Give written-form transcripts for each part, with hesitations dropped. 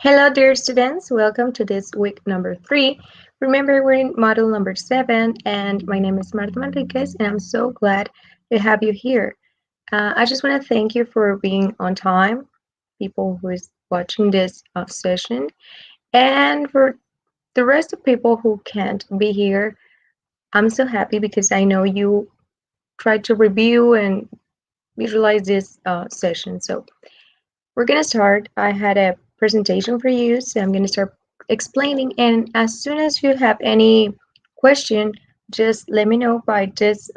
Hello, dear students. Welcome to this week number 3. Remember, we're in module number 7, and my name is Marta Manriquez, and I'm so glad to have you here. I just want to thank you for being on time, people who is watching this session, and for the rest of people who can't be here. I'm so happy because I know you tried to review and visualize this session. So we're going to start. I had a presentation for you, so I'm going to start explaining. And as soon as you have any question, just let me know by this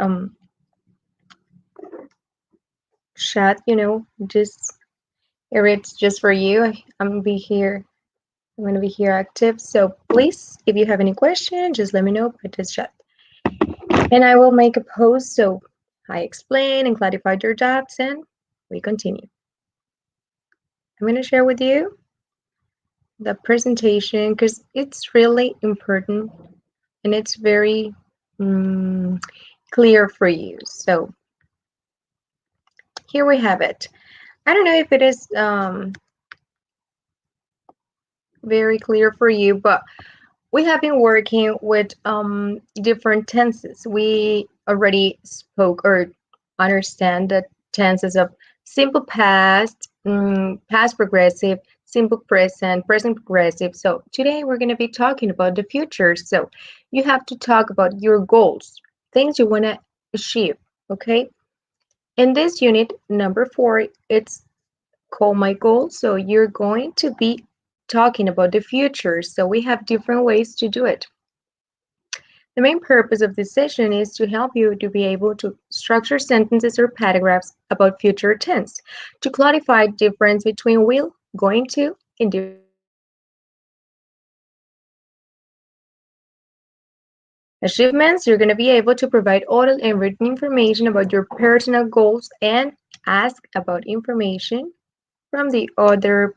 chat, just it's just for you. I'm going to be here. I'm going to be here active. So please, if you have any question, just let me know by this chat. And I will make a post so I explain and clarify your doubts, and we continue. I'm going to share with you the presentation because it's really important and it's very clear for you. So here we have it. I don't know if it is very clear for you, but we have been working with different tenses. We already spoke or understand the tenses of simple past, past progressive, simple present, present progressive. So today we're going to be talking about the future. So you have to talk about your goals, things you want to achieve, okay? In this unit, number 4, it's called My Goals. So you're going to be talking about the future. So we have different ways to do it. The main purpose of this session is to help you to be able to structure sentences or paragraphs about future tense, to clarify the difference between will, going to, and different achievements. You're going to be able to provide oral and written information about your personal goals and ask about information from the other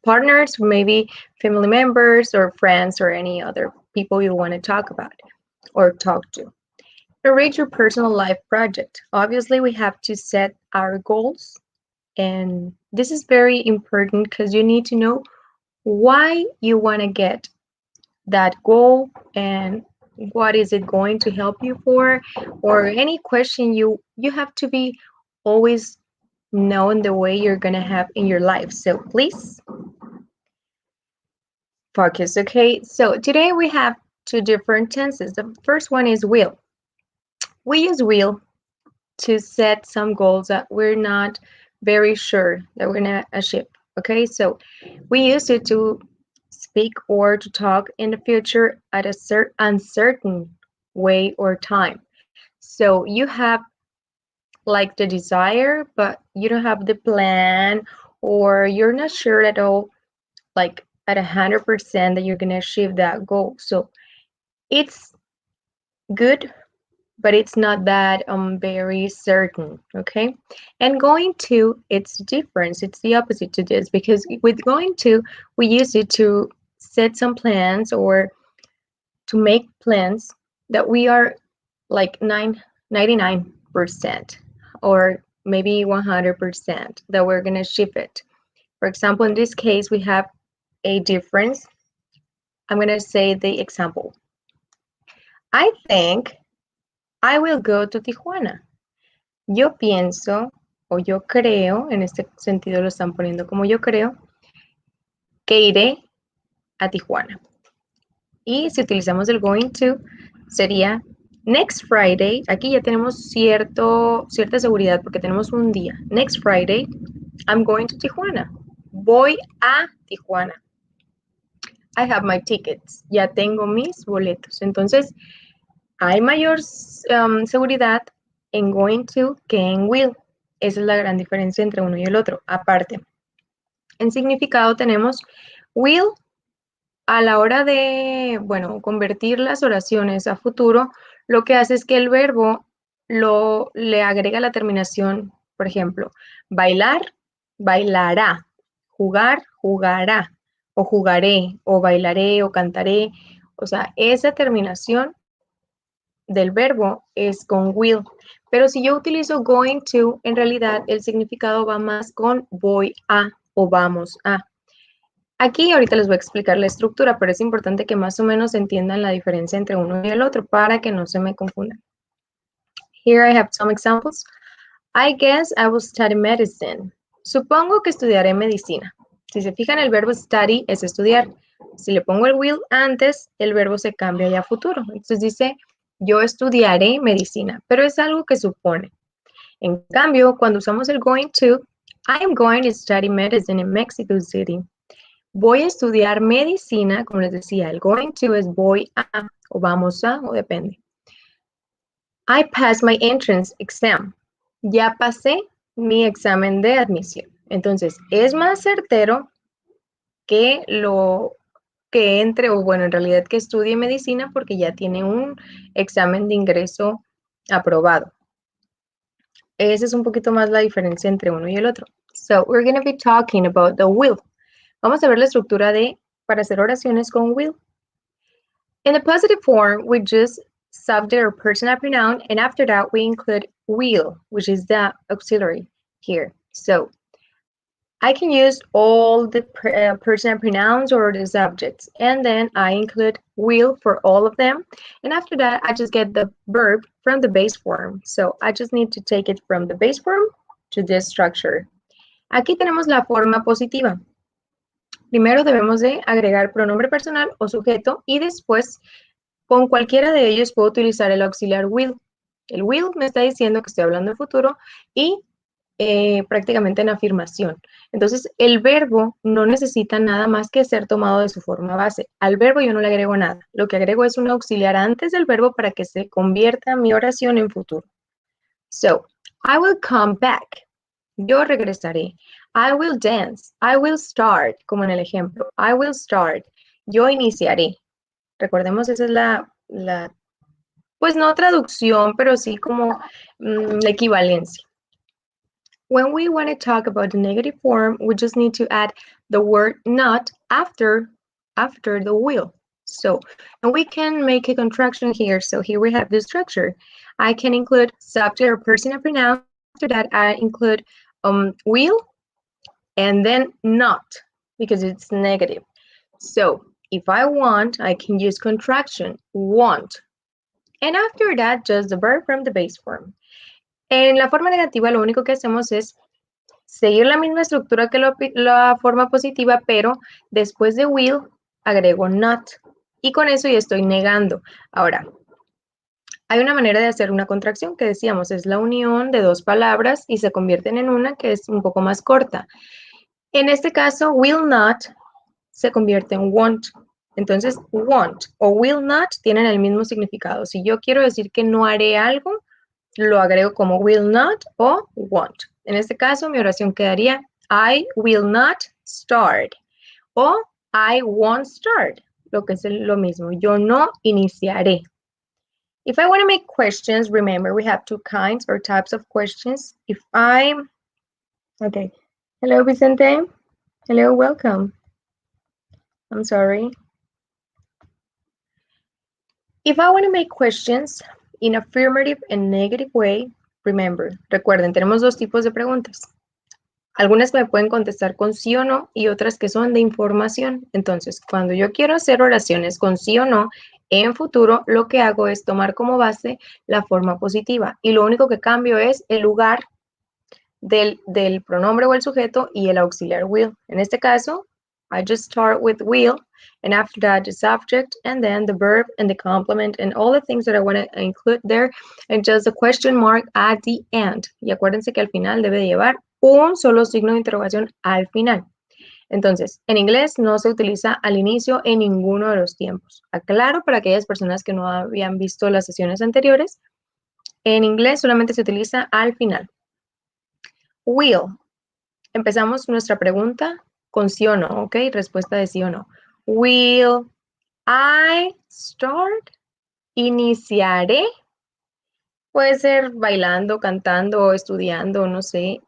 partners, maybe family members or friends or any other people you want to talk about or talk to. Narrate your personal life project. Obviously, we have to set our goals, and this is very important because you need to know why you want to get that goal and what is it going to help you for, or any question you have to be always knowing the way you're going to have in your life. So please focus, okay? So today we have two different tenses. The first one is will. We use will to set some goals that we're not very sure that we're going to achieve, okay? So we use it to speak or to talk in the future at a uncertain way or time. So you have like the desire, but you don't have the plan, or you're not sure at all, like at 100% that you're going to achieve that goal. So it's good, but it's not that very certain, okay? And going to, it's different. It's the opposite to this, because with going to, we use it to set some plans or to make plans that we are like 99% or maybe 100% that we're going to achieve it. For example, in this case, we have a difference. I'm going to say the example. I think I will go to Tijuana. Yo pienso o yo creo, en este sentido lo están poniendo como yo creo, que iré a Tijuana. Y si utilizamos el going to, sería next Friday. Aquí ya tenemos cierta seguridad porque tenemos un día. Next Friday, I'm going to Tijuana. Voy a Tijuana. I have my tickets. Ya tengo mis boletos. Entonces, hay mayor seguridad en going to que en will. Esa es la gran diferencia entre uno y el otro. Aparte, en significado tenemos will. A la hora de, bueno, convertir las oraciones a futuro, lo que hace es que el verbo le agrega la terminación, por ejemplo, bailar, bailará, jugar, jugará, o jugaré, o bailaré, o cantaré. O sea, esa terminación del verbo es con will. Pero si yo utilizo going to, en realidad el significado va más con voy a o vamos a. Aquí ahorita les voy a explicar la estructura, pero es importante que más o menos entiendan la diferencia entre uno y el otro para que no se me confundan. Here I have some examples. I guess I will study medicine. Supongo que estudiaré medicina. Si se fijan, el verbo study es estudiar. Si le pongo el will antes, el verbo se cambia ya a futuro. Entonces dice, yo estudiaré medicina, pero es algo que supone. En cambio, cuando usamos el going to, I am going to study medicine in Mexico City. Voy a estudiar medicina, como les decía, el going to es voy a, o vamos a, o depende. I passed my entrance exam. Ya pasé mi examen de admisión. Entonces, es más certero que entre, o bueno, en realidad que estudie medicina porque ya tiene un examen de ingreso aprobado. Esa es un poquito más la diferencia entre uno y el otro. So, we're going to be talking about the will. Vamos a ver la estructura para hacer oraciones con will. In the positive form, we just subject or personal pronoun, and after that, we include will, which is the auxiliary here. So, I can use all the personal pronouns or the subjects, and then I include will for all of them. And after that, I just get the verb from the base form. So, I just need to take it from the base form to this structure. Aquí tenemos la forma positiva. Primero debemos de agregar pronombre personal o sujeto y después con cualquiera de ellos puedo utilizar el auxiliar will. El will me está diciendo que estoy hablando en futuro y prácticamente en afirmación. Entonces, el verbo no necesita nada más que ser tomado de su forma base. Al verbo yo no le agrego nada. Lo que agrego es un auxiliar antes del verbo para que se convierta mi oración en futuro. So, I will come back. Yo regresaré. I will dance. I will start, como en el ejemplo. I will start. Yo iniciaré. Recordemos, esa es la pues no traducción, pero sí como la equivalencia. When we want to talk about the negative form, we just need to add the word not after the will. So, and we can make a contraction here. So here we have the structure. I can include subject or personal pronoun. After that, I include will and then not because it's negative. So if I want, I can use contraction, want. And after that, just the verb from the base form. En la forma negativa, lo único que hacemos es seguir la misma estructura que la forma positiva, pero después de will, agrego not. Y con eso ya estoy negando. Ahora, hay una manera de hacer una contracción que decíamos, es la unión de dos palabras y se convierten en una que es un poco más corta. En este caso, will not se convierte en won't. Entonces, won't o will not tienen el mismo significado. Si yo quiero decir que no haré algo, lo agrego como will not o won't. En este caso, mi oración quedaría I will not start o I won't start, lo que es lo mismo. Yo no iniciaré. If I want to make questions, remember we have two kinds or types of questions. Okay. Hello, Vicente. Hello, welcome. I'm sorry. If I want to make questions in affirmative and negative way, remember, recuerden, tenemos dos tipos de preguntas. Algunas que me pueden contestar con sí o no y otras que son de información. Entonces, cuando yo quiero hacer oraciones con sí o no, en futuro lo que hago es tomar como base la forma positiva y lo único que cambio es el lugar del pronombre o el sujeto y el auxiliar will. En este caso, I just start with will, and after that the subject, and then the verb and the complement and all the things that I want to include there, and just a question mark at the end. Y acuérdense que al final debe de llevar un solo signo de interrogación al final. Entonces, en inglés no se utiliza al inicio en ninguno de los tiempos. Aclaro para aquellas personas que no habían visto las sesiones anteriores, en inglés solamente se utiliza al final. Will. Empezamos nuestra pregunta con sí o no, ¿ok? Respuesta de sí o no. Will I start? ¿Iniciaré? Puede ser bailando, cantando, estudiando, no sé.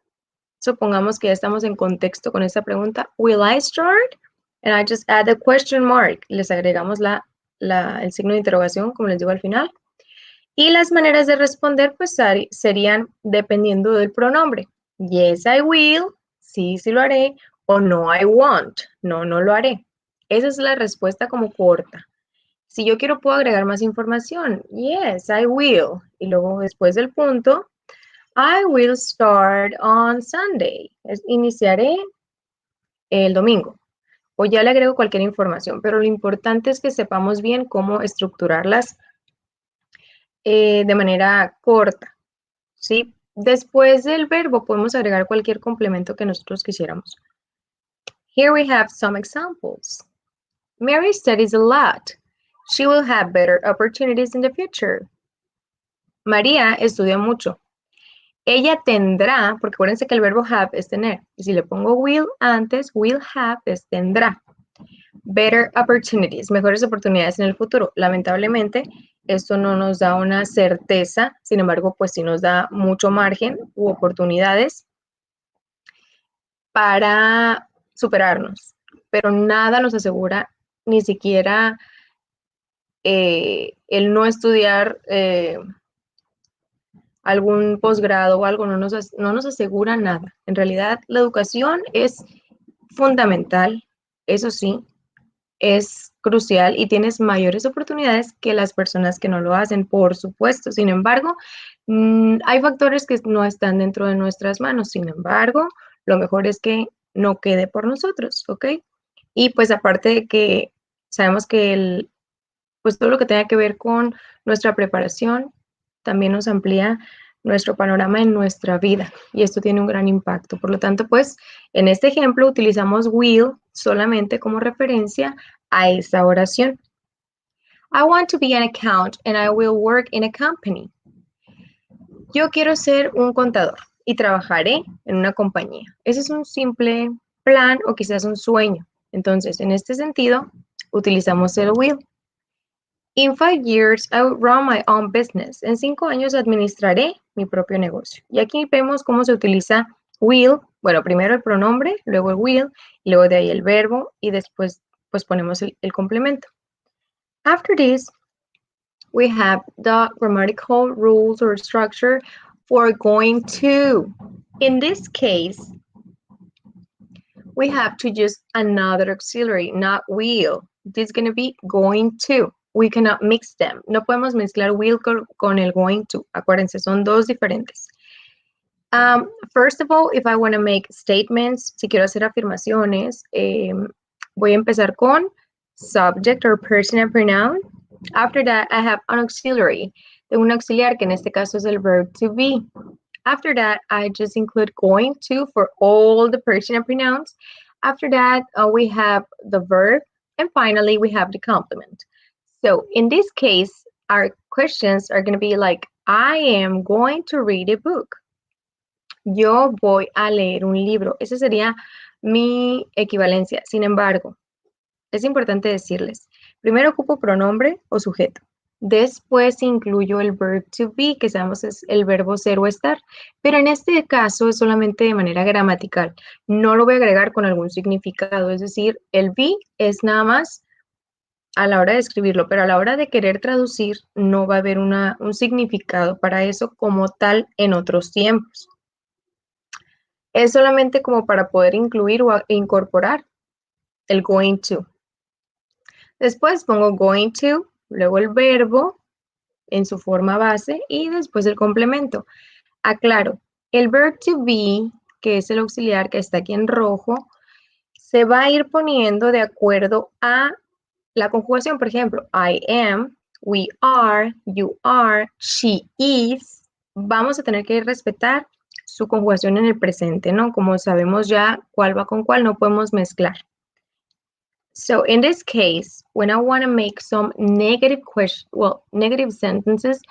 Supongamos que ya estamos en contexto con esta pregunta. Will I start? And I just add a question mark. Les agregamos el signo de interrogación, como les digo al final. Y las maneras de responder, pues, serían dependiendo del pronombre. Yes, I will. Sí, sí lo haré. O no, I won't. No, no lo haré. Esa es la respuesta como corta. Si yo quiero, puedo agregar más información. Yes, I will. Y luego después del punto, I will start on Sunday. Iniciaré el domingo. O ya le agrego cualquier información, pero lo importante es que sepamos bien cómo estructurarlas de manera corta, ¿sí? Después del verbo podemos agregar cualquier complemento que nosotros quisiéramos. Here we have some examples. Mary studies a lot. She will have better opportunities in the future. María estudia mucho. Ella tendrá, porque acuérdense que el verbo have es tener, y si le pongo will antes, will have es tendrá. Better opportunities, mejores oportunidades en el futuro. Lamentablemente, esto no nos da una certeza, sin embargo, pues sí nos da mucho margen u oportunidades para superarnos, pero nada nos asegura, ni siquiera el no estudiar algún posgrado o algo, no nos asegura nada. En realidad, la educación es fundamental, eso sí, es crucial y tienes mayores oportunidades que las personas que no lo hacen, por supuesto. Sin embargo, hay factores que no están dentro de nuestras manos. Sin embargo, lo mejor es que no quede por nosotros, ¿ok? Y pues aparte de que sabemos que pues todo lo que tenga que ver con nuestra preparación también nos amplía nuestro panorama en nuestra vida y esto tiene un gran impacto. Por lo tanto, pues en este ejemplo utilizamos will solamente como referencia a esa oración. I want to be an accountant and I will work in a company. Yo quiero ser un contador y trabajaré en una compañía. Ese es un simple plan o quizás un sueño. Entonces, en este sentido, utilizamos el will. In 5 years, I will run my own business. En 5 años administraré mi propio negocio. Y aquí vemos cómo se utiliza will. Bueno, primero el pronombre, luego el will, luego de ahí el verbo y después pues ponemos el complemento. After this, we have the grammatical rules or structure for going to. In this case, we have to use another auxiliary, not will. This is going to be going to. We cannot mix them. No podemos mezclar will con el going to. Acuérdense, son dos diferentes. First of all, if I want to make statements, si quiero hacer afirmaciones, voy a empezar con subject or personal pronoun. After that, I have an auxiliary. Tengo un auxiliar que en este caso es el verb to be. After that, I just include going to for all the personal pronouns. After that, we have the verb. And finally, we have the complement. So in this case, our questions are going to be like, I am going to read a book. Yo voy a leer un libro. Esa sería mi equivalencia. Sin embargo, es importante decirles, primero ocupo pronombre o sujeto. Después incluyo el verb to be, que sabemos es el verbo ser o estar. Pero en este caso es solamente de manera gramatical. No lo voy a agregar con algún significado. Es decir, el be es nada más a la hora de escribirlo, pero a la hora de querer traducir no va a haber un significado para eso como tal en otros tiempos. Es solamente como para poder incluir o incorporar el going to. Después pongo going to, luego el verbo en su forma base y después el complemento. Aclaro, el verb to be, que es el auxiliar que está aquí en rojo, se va a ir poniendo de acuerdo a la conjugación. Por ejemplo, I am, we are, you are, she is. Vamos a tener que respetar su conjugación en el presente, ¿no? Como sabemos ya cuál va con cuál, no podemos mezclar. So in this case, when I want to make some negative sentences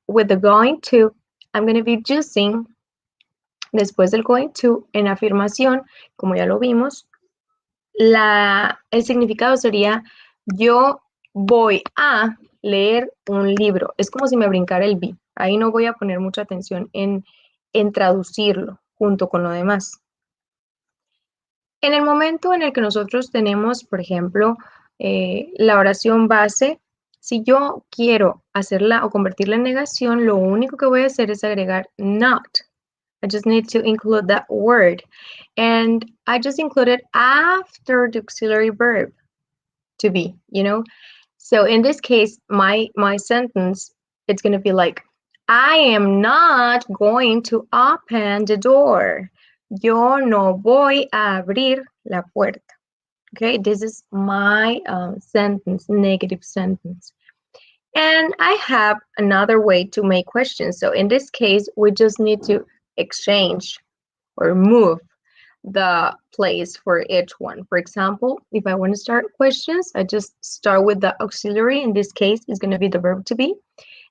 with the going to, I'm going to be using, después del going to, en afirmación, como ya lo vimos, el significado sería yo voy a leer un libro. Es como si me brincara el be. Ahí no voy a poner mucha atención en traducirlo junto con lo demás. En el momento en el que nosotros tenemos, por ejemplo, la oración base, si yo quiero hacerla o convertirla en negación, lo único que voy a hacer es agregar not. I just need to include that word. And I just included after the auxiliary verb to be, you know? So in this case, my sentence, it's going to be like, I am not going to open the door. Yo no voy a abrir la puerta. Okay, this is my sentence, negative sentence. And I have another way to make questions. So in this case, we just need to exchange or move the place for each one. For example, if I want to start questions, I just start with the auxiliary. In this case, it's going to be the verb to be.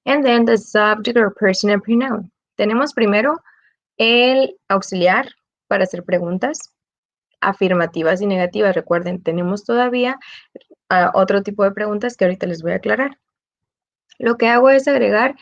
And then the subject or personal pronoun. Tenemos primero el auxiliar para hacer preguntas afirmativas y negativas. Recuerden, tenemos todavía otro tipo de preguntas que ahorita les voy a aclarar. Lo que hago es agregar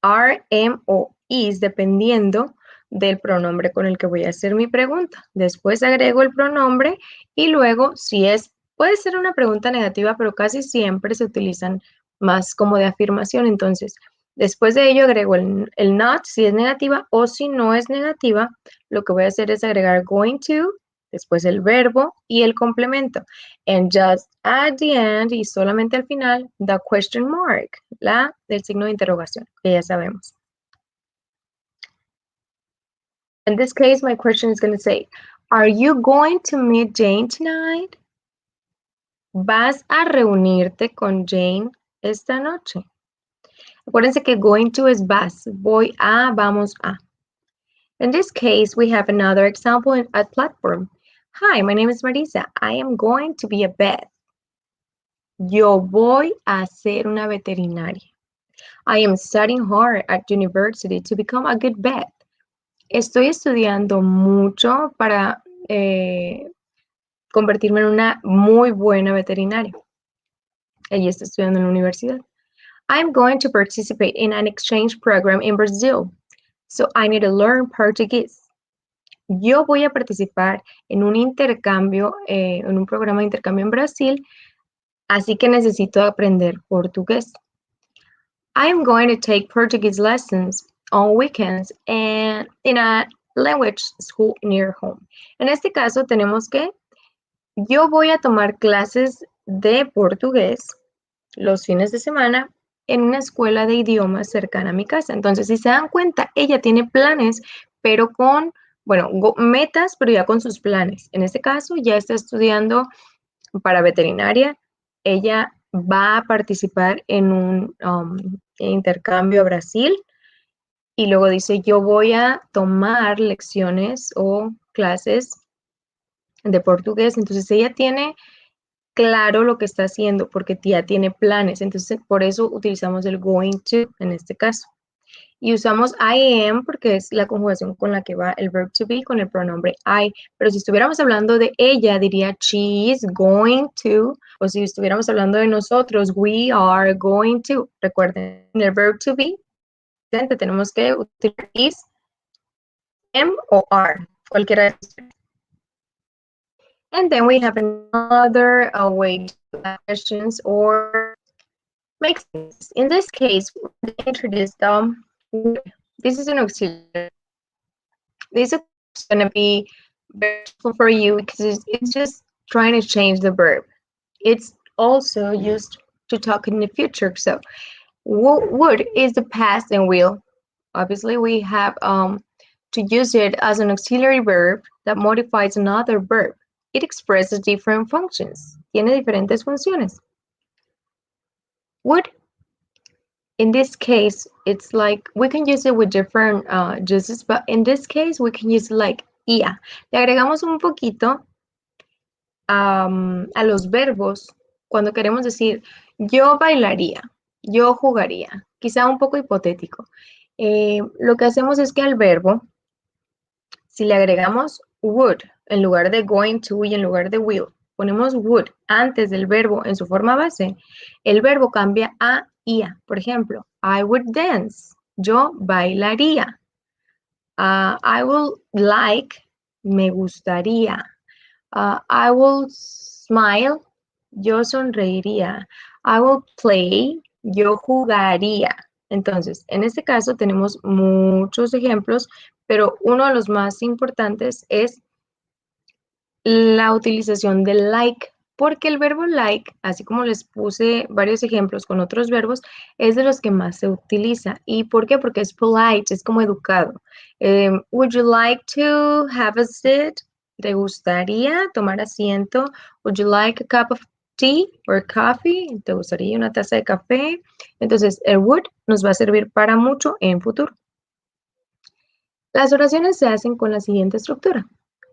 are, am o is dependiendo del pronombre con el que voy a hacer mi pregunta. Después agrego el pronombre y luego, si es, puede ser una pregunta negativa, pero casi siempre se utilizan más como de afirmación. Entonces, después de ello agrego el not si es negativa o si no es negativa, lo que voy a hacer es agregar going to, después el verbo y el complemento. And just at the end y solamente al final, the question mark, la del signo de interrogación, que ya sabemos. In this case, my question is going to say, are you going to meet Jane tonight? ¿Vas a reunirte con Jane esta noche? Acuérdense que going to es vas, voy a, vamos a. In this case, we have another example at platform. Hi, my name is Marisa. I am going to be a vet. Yo voy a ser una veterinaria. I am studying hard at university to become a good vet. Estoy estudiando mucho para convertirme en una muy buena veterinaria. Ella está estudiando en la universidad. I'm going to participate in an exchange program in Brazil, so I need to learn Portuguese. Yo voy a participar en un intercambio, en un programa de intercambio en Brasil, así que necesito aprender portugués. I'm going to take Portuguese lessons on weekends and in a language school near home. En este caso tenemos que yo voy a tomar clases de portugués los fines de semana en una escuela de idiomas cercana a mi casa. Entonces, si se dan cuenta, ella tiene planes, pero con, bueno, metas, pero ya con sus planes. En este caso, ya está estudiando para veterinaria. Ella va a participar en un intercambio a Brasil y luego dice, yo voy a tomar lecciones o clases de portugués. Entonces, ella tiene claro lo que está haciendo porque ya tiene planes. Entonces, por eso utilizamos el going to en este caso. Y usamos I am porque es la conjugación con la que va el verb to be con el pronombre I. Pero si estuviéramos hablando de ella, diría she is going to. O si estuviéramos hablando de nosotros, we are going to. Recuerden, en el verb to be, tenemos que utilizar is, am o are. Cualquiera de estos. And then we have another way to ask questions or make sense. In this case, we introduce them. This is an auxiliary. This is going to be very useful for you because it's just trying to change the verb. It's also used to talk in the future. So would is the past and will. Obviously, we have to use it as an auxiliary verb that modifies another verb. It expresses different functions. Tiene diferentes funciones. Would, in this case, it's like we can use it with different uses, but in this case, we can use like ia. Le agregamos un poquito a los verbos cuando queremos decir yo bailaría, yo jugaría, quizá un poco hipotético. Lo que hacemos es que al verbo, si le agregamos would en lugar de going to y en lugar de will, ponemos would antes del verbo en su forma base, el verbo cambia a ia. Por ejemplo, I would dance, yo bailaría. I will like, me gustaría. I will smile, yo sonreiría. I will play, yo jugaría. Entonces, en este caso tenemos muchos ejemplos, pero uno de los más importantes es la utilización del like, porque el verbo like, así como les puse varios ejemplos con otros verbos, es de los que más se utiliza. ¿Y por qué? Porque es polite, es como educado. Would you like to have a seat? ¿Te gustaría tomar asiento? Would you like a cup of tea or coffee? ¿Te gustaría una taza de café? Entonces, el would nos va a servir para mucho en futuro. Las oraciones se hacen con la siguiente estructura.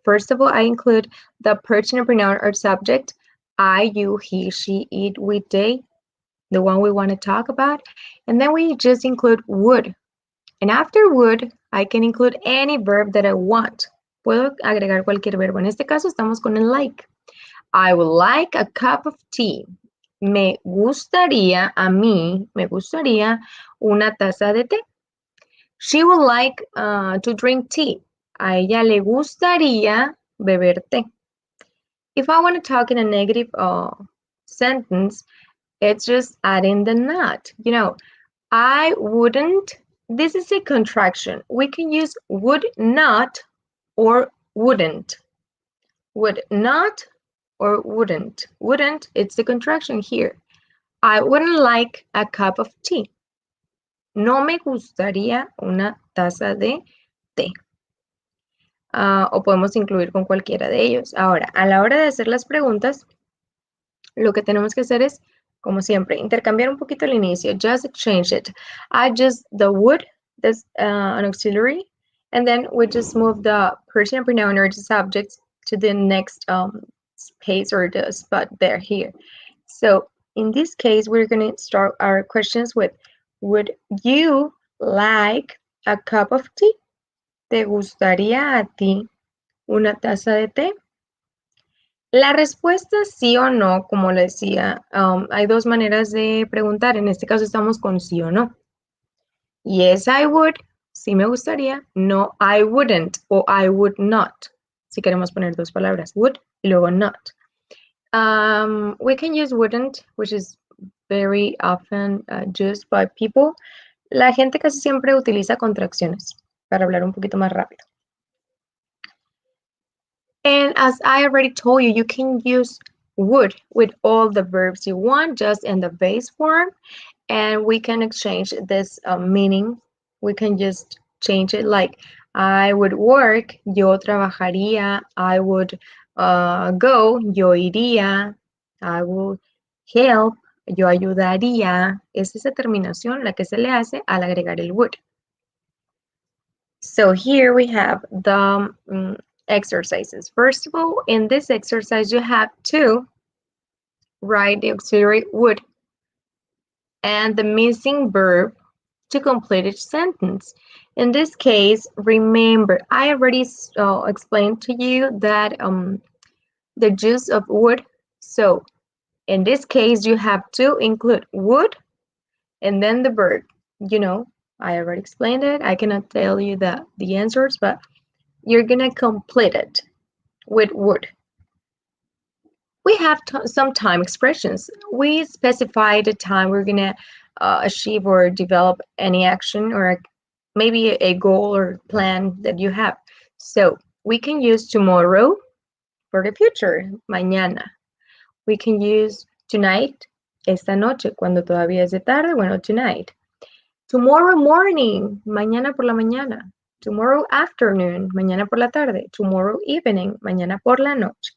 First of all, I include the personal pronoun or subject, I, you, he, she, it, we, they, the one we want to talk about. And then we just include would. And after would, I can include any verb that I want. Puedo agregar cualquier verbo. En este caso estamos con el like. I would like a cup of tea. Me gustaría, a mí, me gustaría una taza de té. She would like to drink tea. A ella le gustaría beber té. If I want to talk in a negative sentence, it's just adding the not. You know, I wouldn't. This is a contraction. We can use would not or wouldn't. Would not or wouldn't. Wouldn't, it's the contraction here. I wouldn't like a cup of tea. No me gustaría una taza de té. O podemos incluir con cualquiera de ellos. Ahora, a la hora de hacer las preguntas, lo que tenemos que hacer es, como siempre, intercambiar un poquito el inicio. Just exchange it. I just the would, that's an auxiliary, and then we just move the person, pronoun, or the subject to the next space or the spot there here. So in this case, we're going to start our questions with, would you like a cup of tea? ¿Te gustaría a ti una taza de té? La respuesta sí o no, como le decía, hay dos maneras de preguntar. En este caso estamos con sí o no. Yes, I would. Sí me gustaría. No, I wouldn't o I would not. Si queremos poner dos palabras, would y luego not. We can use wouldn't, which is very often used by people. La gente casi siempre utiliza contracciones para hablar un poquito más rápido. And as I already told you, you can use would with all the verbs you want, just in the base form. And we can exchange this meaning. We can just change it like, I would work, yo trabajaría. I would go, yo iría. I would help, yo ayudaría. Es esa terminación la que se le hace al agregar el would. So here we have the exercises. First of all, in this exercise, you have to write the auxiliary would and the missing verb to complete each sentence. In this case, remember, I already explained to you that the use of would. So in this case, you have to include would and then the verb. You know, I already explained it. I cannot tell you the answers, but you're gonna complete it with would. We have some time expressions. We specify the time we're gonna achieve or develop any action or maybe a goal or plan that you have. So we can use tomorrow for the future, mañana. We can use tonight, esta noche, cuando todavía es de tarde, bueno, tonight. Tomorrow morning, mañana por la mañana. Tomorrow afternoon, mañana por la tarde. Tomorrow evening, mañana por la noche.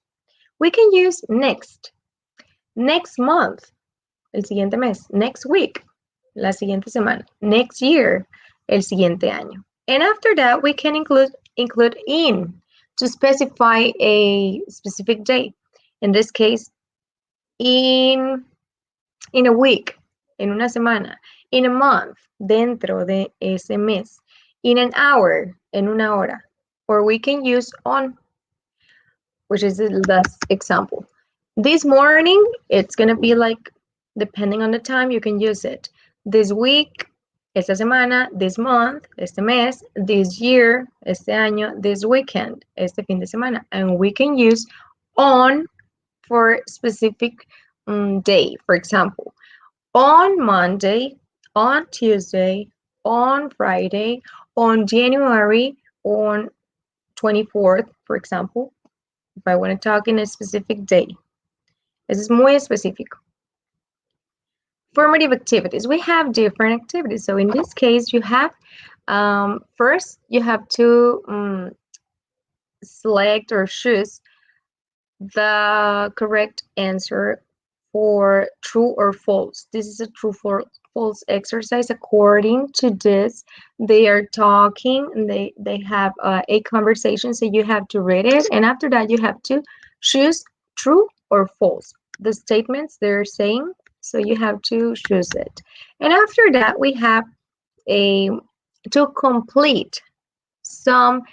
We can use next. Next month, el siguiente mes. Next week, la siguiente semana. Next year, el siguiente año. And after that, we can include in to specify a specific day. In this case, in a week, en una semana. In a month, dentro de ese mes. In an hour, en una hora. Or we can use on, which is the last example. This morning, it's going to be like, depending on the time, you can use it. This week, esta semana, this month, este mes, this year, este año, this weekend, este fin de semana. And we can use on for specific day. For example, on Monday, on Tuesday, on Friday, on January, on 24th, for example, if I want to talk in a specific day. Eso es muy específico. Formative activities. We have different activities. So in this case, you have, first, you have to select or choose the correct answer for true or false. This is a true or false exercise. According to this, they are talking and they have a conversation, so you have to read it, and after that you have to choose true or false the statements they're saying, so you have to choose it. And after that we have to complete some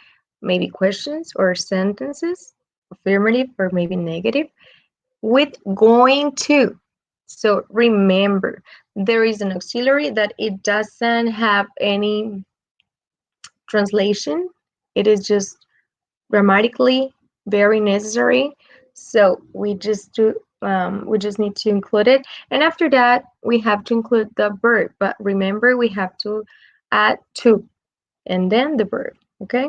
maybe questions or sentences, affirmative or maybe negative, with going to. So remember, there is an auxiliary that it doesn't have any translation. It is just grammatically very necessary. So we just need to include it. And after that, we have to include the verb. But remember, we have to add to and then the verb, okay?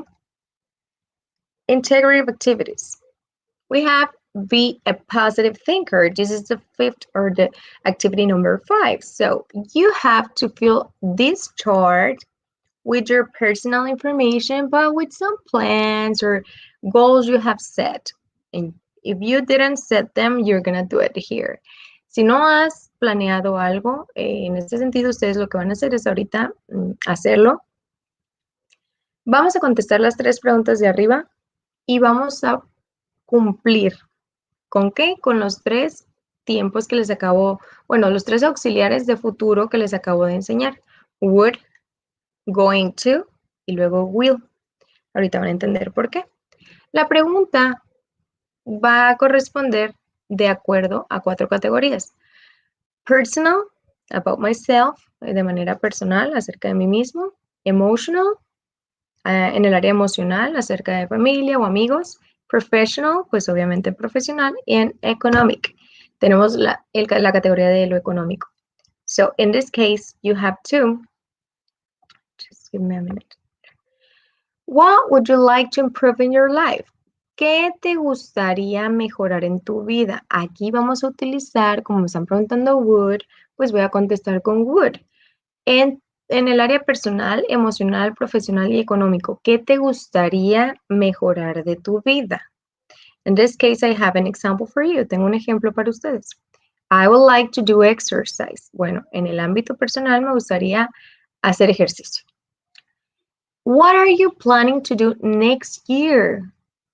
Integrative activities. We have be a positive thinker. This is the fifth or the activity number 5. So you have to fill this chart with your personal information, but with some plans or goals you have set. And if you didn't set them, you're gonna do it here. Si no has planeado algo, en este sentido, ustedes lo que van a hacer es ahorita hacerlo. Vamos a contestar las 3 preguntas de arriba y vamos a cumplir. ¿Con qué? Con los 3 tiempos que les acabo, bueno, los 3 auxiliares de futuro que les acabo de enseñar. Would, going to y luego will. Ahorita van a entender por qué. La pregunta va a corresponder de acuerdo a 4 categorías. Personal, about myself, de manera personal, acerca de mí mismo. Emotional, en el área emocional, acerca de familia o amigos. Professional, pues obviamente profesional. Y en economic, tenemos la categoría de lo económico. So in this case, you have to, just give me a minute. What would you like to improve in your life? ¿Qué te gustaría mejorar en tu vida? Aquí vamos a utilizar, como me están preguntando would, pues voy a contestar con would. En el área personal, emocional, profesional y económico, ¿qué te gustaría mejorar de tu vida? In this case, I have an example for you. Tengo un ejemplo para ustedes. I would like to do exercise. Bueno, en el ámbito personal me gustaría hacer ejercicio. What are you planning to do next year?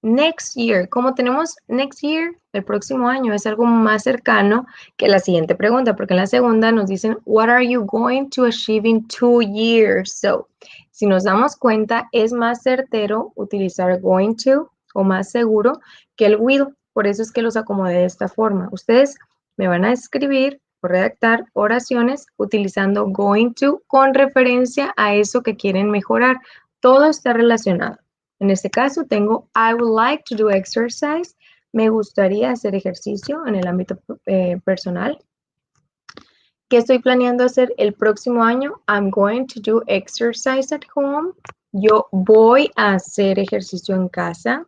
Next year. Como tenemos next year, el próximo año, es algo más cercano que la siguiente pregunta, porque en la segunda nos dicen, what are you going to achieve in 2 years? So, si nos damos cuenta, es más certero utilizar going to o más seguro que el will. Por eso es que los acomodé de esta forma. Ustedes me van a escribir o redactar oraciones utilizando going to con referencia a eso que quieren mejorar. Todo está relacionado. En este caso tengo I would like to do exercise. Me gustaría hacer ejercicio en el ámbito personal. ¿Qué estoy planeando hacer el próximo año? I'm going to do exercise at home. Yo voy a hacer ejercicio en casa.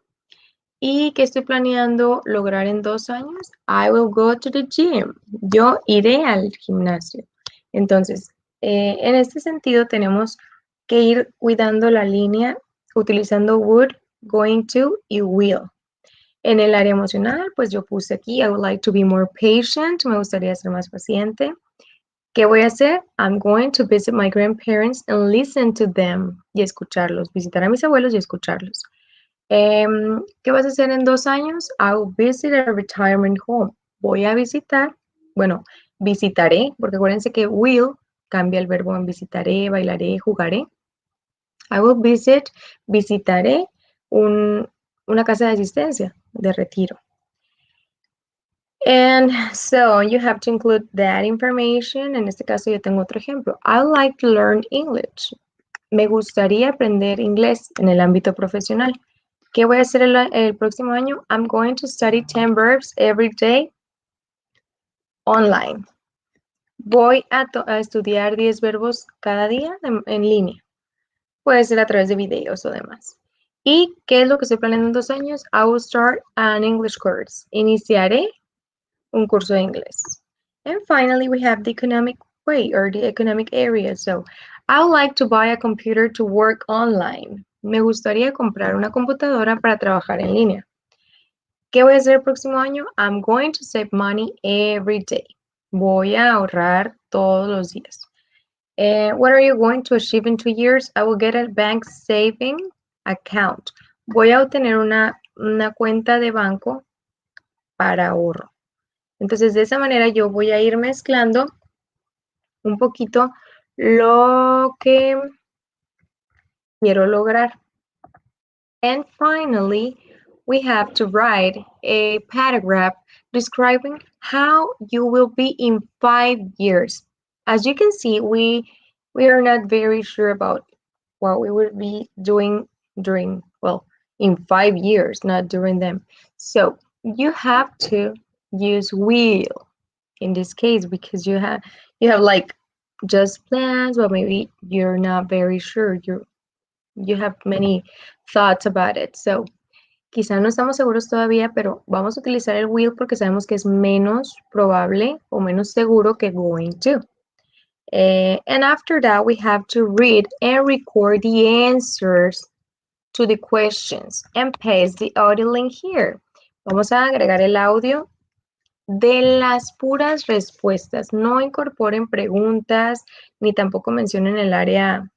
¿Y qué estoy planeando lograr en 2 años? I will go to the gym. Yo iré al gimnasio. Entonces, en este sentido tenemos que ir cuidando la línea utilizando would, going to y will. En el área emocional, pues yo puse aquí, I would like to be more patient. Me gustaría ser más paciente. ¿Qué voy a hacer? I'm going to visit my grandparents and listen to them. Y escucharlos. Visitar a mis abuelos y escucharlos. ¿Qué vas a hacer en 2 años? I will visit a retirement home. Voy a visitar, bueno, visitaré, porque acuérdense que will cambia el verbo en visitaré, bailaré, jugaré. I will visit, visitaré una casa de asistencia, de retiro. And so you have to include that information. En este caso yo tengo otro ejemplo. I would like to learn English. Me gustaría aprender inglés en el ámbito profesional. ¿Qué voy a hacer el próximo año? I'm going to study 10 verbs every day online. Voy a estudiar 10 verbos cada día en línea. Puede ser a través de videos o demás. ¿Y qué es lo que estoy planeando en 2 años? I will start an English course. Iniciaré un curso de inglés. And finally, we have the economic way or the economic area. So, I would like to buy a computer to work online. Me gustaría comprar una computadora para trabajar en línea. ¿Qué voy a hacer el próximo año? I'm going to save money every day. Voy a ahorrar todos los días. What are you going to achieve in 2 years? I will get a bank saving account. Voy a obtener una cuenta de banco para ahorro. Entonces, de esa manera yo voy a ir mezclando un poquito lo que quiero lograr. And finally, we have to write a paragraph describing how you will be in 5 years. As you can see, we are not very sure about what we will be doing during, well, in 5 years, not during them. So you have to use will in this case because you have like just plans, but maybe you're not very sure. You have many thoughts about it. So, quizá no estamos seguros todavía, pero vamos a utilizar el will porque sabemos que es menos probable o menos seguro que going to. And after that, we have to read and record the answers to the questions and paste the audio link here. Vamos a agregar el audio de las puras respuestas. No incorporen preguntas ni tampoco mencionen el área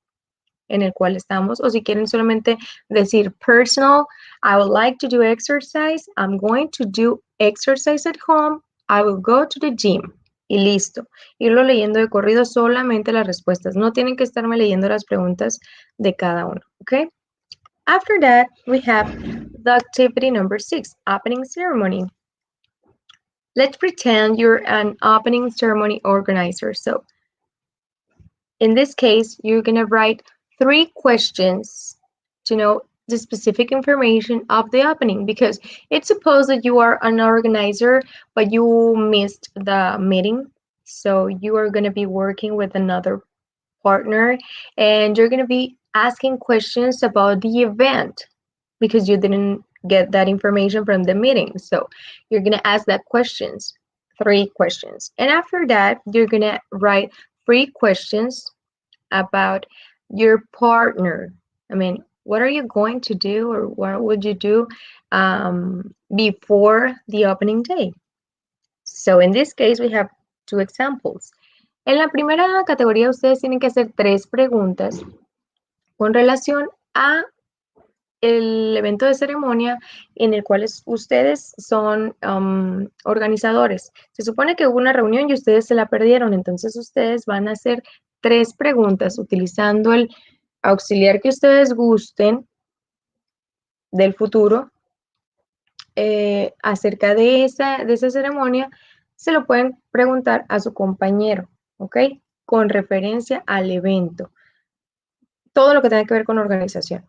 en el cual estamos, o si quieren solamente decir personal, I would like to do exercise, I'm going to do exercise at home, I will go to the gym, y listo. Irlo leyendo de corrido solamente las respuestas, no tienen que estarme leyendo las preguntas de cada uno, ¿ok? After that, we have the activity number 6, opening ceremony. Let's pretend you're an opening ceremony organizer. So, in this case, you're gonna write 3 questions to know the specific information of the opening because it's supposed that you are an organizer, but you missed the meeting. So you are going to be working with another partner and you're going to be asking questions about the event because you didn't get that information from the meeting. So you're going to ask that questions, 3 questions. And after that, you're going to write 3 questions about your partner. I mean, what are you going to do or what would you do before the opening day? So in this case, we have 2 examples. En la primera categoría, ustedes tienen que hacer 3 preguntas con relación a el evento de ceremonia en el cual ustedes son organizadores. Se supone que hubo una reunión y ustedes se la perdieron, entonces ustedes van a hacer 3 preguntas utilizando el auxiliar que ustedes gusten del futuro acerca de esa ceremonia. Se lo pueden preguntar a su compañero, ¿ok? Con referencia al evento. Todo lo que tenga que ver con organización.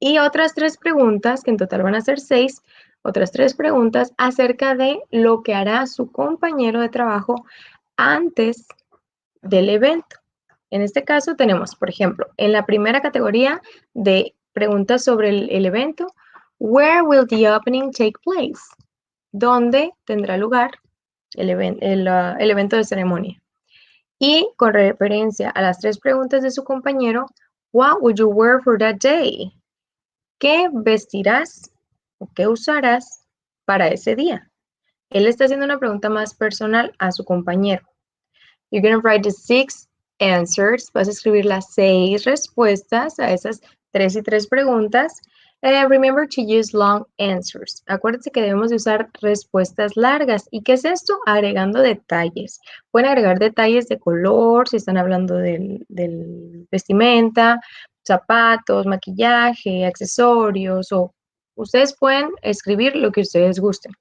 Y otras 3 preguntas, que en total van a ser 6, otras 3 preguntas acerca de lo que hará su compañero de trabajo antes del evento. En este caso tenemos, por ejemplo, en la primera categoría de preguntas sobre el evento, where will the opening take place? ¿Dónde tendrá lugar el evento de ceremonia? Y con referencia a las 3 preguntas de su compañero, what would you wear for that day? ¿Qué vestirás o qué usarás para ese día? Él está haciendo una pregunta más personal a su compañero. You're going to write the 6 answers. Vas a escribir las 6 respuestas a esas 3 y 3 preguntas. Remember to use long answers. Acuérdense que debemos de usar respuestas largas. ¿Y qué es esto? Agregando detalles. Pueden agregar detalles de color, si están hablando del vestimenta, zapatos, maquillaje, accesorios, o ustedes pueden escribir lo que ustedes gusten.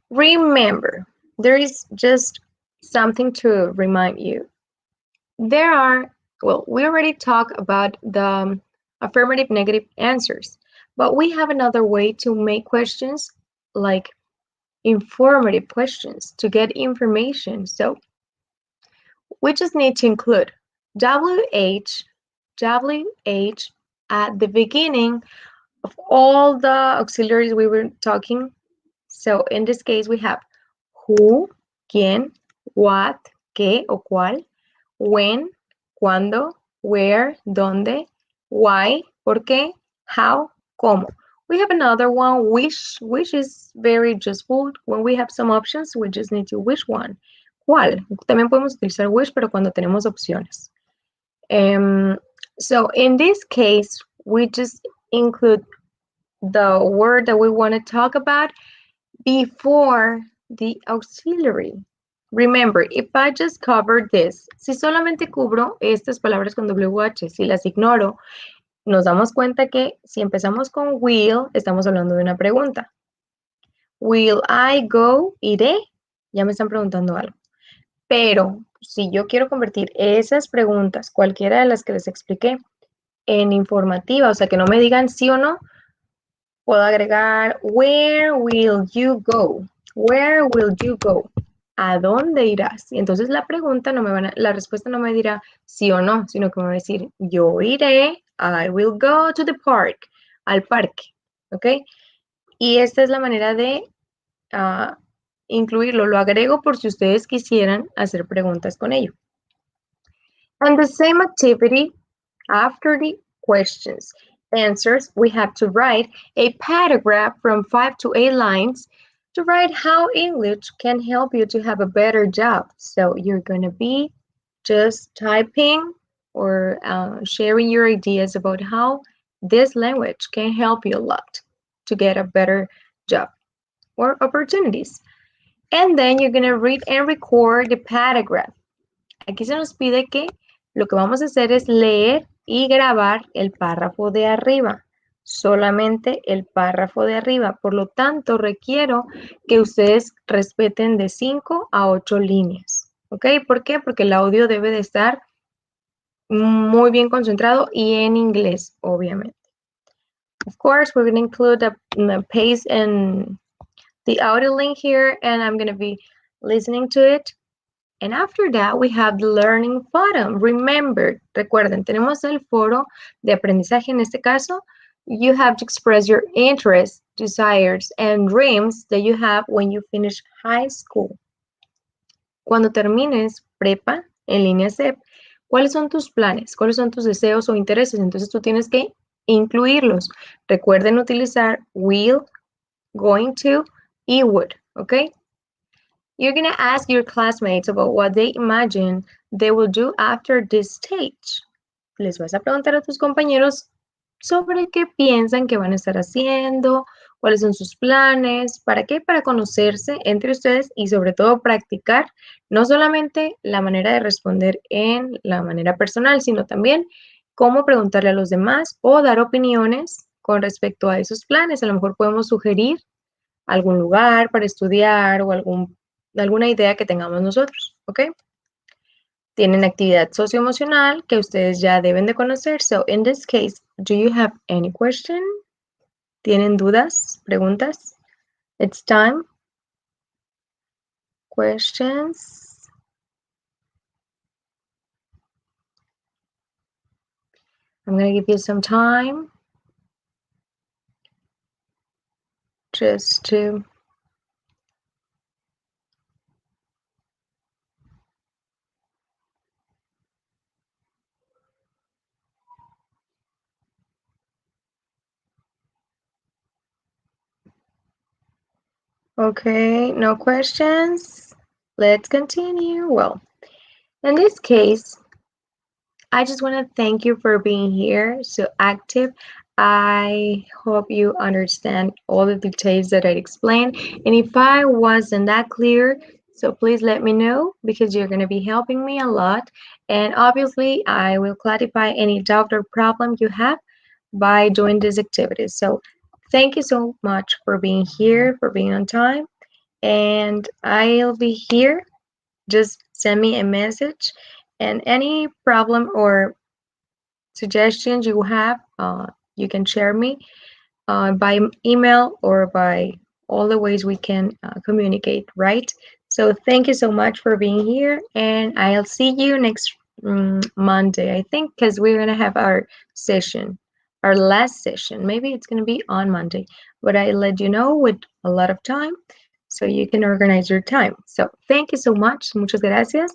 Remember, there is just something to remind you. There are, well, we already talked about the affirmative negative answers, but we have another way to make questions like informative questions to get information. So we just need to include WH at the beginning of all the auxiliaries we were talking. So in this case, we have who, quién, what, qué o cuál, when, cuándo, where, dónde, why, por qué, how, cómo. We have another one, which is very useful. When we have some options, we just need to which one. ¿Cuál? También podemos utilizar which, pero cuando tenemos opciones. So in this case, we just include the word that we want to talk about before the auxiliary. Remember, if I just cover this, si solamente cubro estas palabras con WH, si las ignoro, nos damos cuenta que si empezamos con will, estamos hablando de una pregunta. Will I go? ¿Iré? Ya me están preguntando algo. Pero si yo quiero convertir esas preguntas, cualquiera de las que les expliqué, en informativa, o sea, que no me digan sí o no, puedo agregar where will you go? Where will you go? ¿A dónde irás? Y entonces la pregunta no me la respuesta no me dirá sí o no, sino que me va a decir yo iré, I will go to the park, al parque, ¿ok? Y esta es la manera de incluirlo. Lo agrego por si ustedes quisieran hacer preguntas con ello. And the same activity after the questions, answers, we have to write a paragraph from 5 to 8 lines to write how English can help you to have a better job. So you're going to be just typing or sharing your ideas about how this language can help you a lot to get a better job or opportunities. And then you're going to read and record the paragraph. Aquí se nos pide que lo que vamos a hacer es leer y grabar el párrafo de arriba, solamente el párrafo de arriba. Por lo tanto, requiero que ustedes respeten de 5 a 8 líneas. ¿Ok? ¿Por qué? Porque el audio debe de estar muy bien concentrado y en inglés, obviamente. Of course, we're going to include the paste and the audio link here, and I'm going to be listening to it. And after that, we have the learning forum. Remember, recuerden, tenemos el foro de aprendizaje en este caso. You have to express your interests, desires, and dreams that you have when you finish high school. Cuando termines prepa en línea CEP, ¿cuáles son tus planes? ¿Cuáles son tus deseos o intereses? Entonces tú tienes que incluirlos. Recuerden utilizar will, going to, y would, ¿ok? You're going to ask your classmates about what they imagine they will do after this stage. Les vas a preguntar a tus compañeros sobre qué piensan que van a estar haciendo, cuáles son sus planes, ¿para qué? Para conocerse entre ustedes y sobre todo practicar no solamente la manera de responder en la manera personal, sino también cómo preguntarle a los demás o dar opiniones con respecto a esos planes. A lo mejor podemos sugerir algún lugar para estudiar o alguna idea que tengamos nosotros, ¿ok? Tienen actividad socioemocional que ustedes ya deben de conocer. So, in this case, do you have any question? ¿Tienen dudas? ¿Preguntas? It's time. Questions? I'm going to give you some time just to Okay, no questions. Let's continue. Well, in this case, I just want to thank you for being here, so active. I hope you understand all the details that I explained. And if I wasn't that clear, so please let me know because you're going to be helping me a lot. And obviously, I will clarify any doubt or problem you have by doing these activities. So thank you so much for being here, for being on time. And I'll be here. Just send me a message. And any problem or suggestions you have, you can share me by email or by all the ways we can communicate, right? So thank you so much for being here, and I'll see you next Monday, I think, because we're going to have our session, our last session. Maybe it's going to be on Monday, but I let you know with a lot of time so you can organize your time. So thank you so much. Muchas gracias.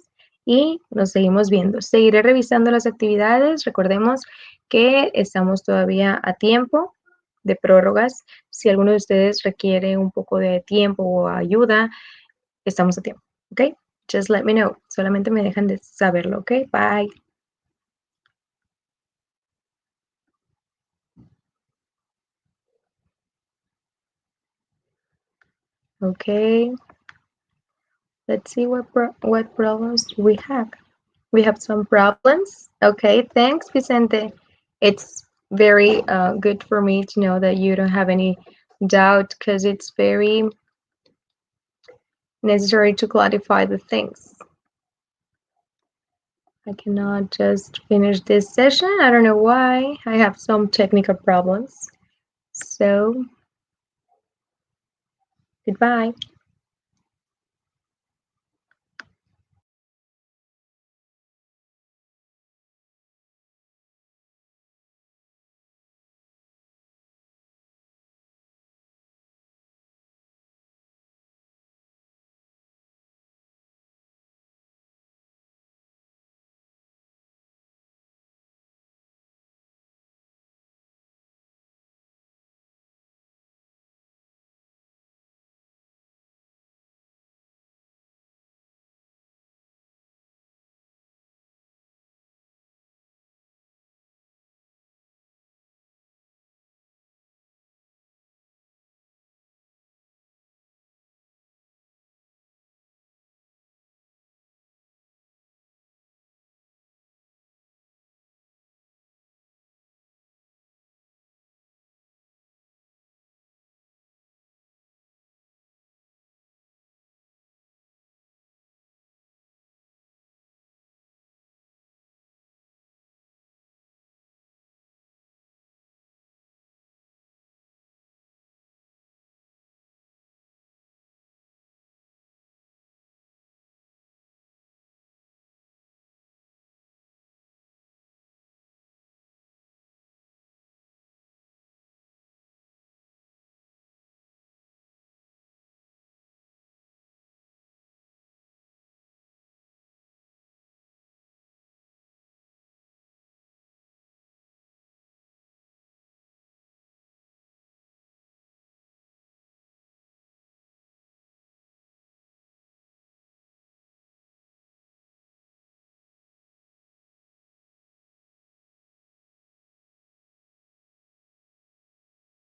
Y nos seguimos viendo. Seguiré revisando las actividades. Recordemos que estamos todavía a tiempo de prórrogas. Si alguno de ustedes requiere un poco de tiempo o ayuda, estamos a tiempo. ¿Ok? Just let me know. Solamente me dejan de saberlo. ¿Ok? Bye. Okay. Let's see what problems we have. We have some problems. Okay, thanks, Vicente. It's very good for me to know that you don't have any doubt because it's very necessary to clarify the things. I cannot just finish this session. I don't know why. I have some technical problems. So, goodbye.